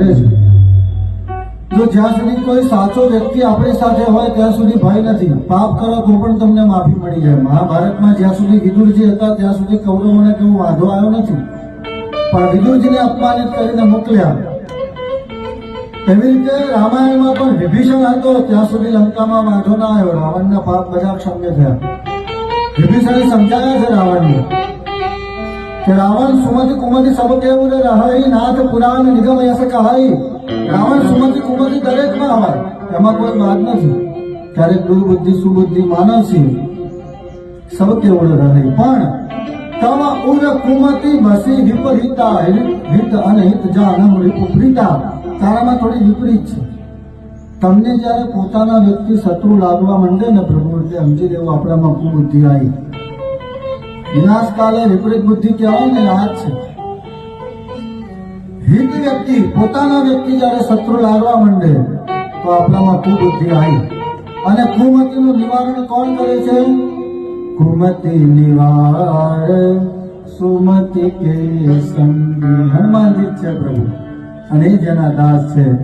માંડે છે। જો જ્યાં સુધી કોઈ સાચો વ્યક્તિ આપણી સાથે હોય ત્યાં સુધી ભય નથી। પાપ કરો તો પણ તમને માફી મળી જાય। મહાભારતમાં જ્યાં સુધી વિદુરજી હતા ત્યાં સુધી કૌરવોને કેવો વાંધો આવ્યો નથી, પણ વિદુરજીને અપમાનિત કરીને મોકલ્યા। એવી રીતે રામાયણમાં પણ વિભીષણ હતો ત્યાં સુધી લંકામાં વાંધો ના આવ્યો। રાવણના પાપ બધા ક્ષમ્ય થયા। विभीषण समझाया है रावण ने कि रावण सुमति कुमति सब के उरे रहाई नाथ पुराण निगम ऐसे कहाई। रावण सुमति कुमति दरेक में हवाय, एમાં કોઈ વાત નથી। ક્યારેક દુર્બુદ્ધિ સુબુદ્ધિ માનવસી सब के उरे रहाई, પણ તમ ઉર કુમતિ બસી વિપરીતા હિત અનહિત જાનમ વિપરીતા। તારામાં થોડી વિપરીત છે। તમને જ્યારે પોતાના વ્યક્તિ શત્રુ લાગવા માંડે ને પ્રભુ એટલે સમજી લેવું આપણામાં કુબુદ્ધિ આવી। વિનાશ કાલે વિપરીત બુદ્ધિ કહેવાય ને આ જ છે। હિત વ્યક્તિ પોતાના વ્યક્તિ જ્યારે શત્રુ લાગવા માંડે તો આપણામાં કુબુદ્ધિ આવી। અને કુમતિનું નિવારણ કોણ કરે છે? કુમતિ નિવાર સુમતિ કે સંગી, હનુમાનજી છે પ્રભુ, અને જેના દાસ છે।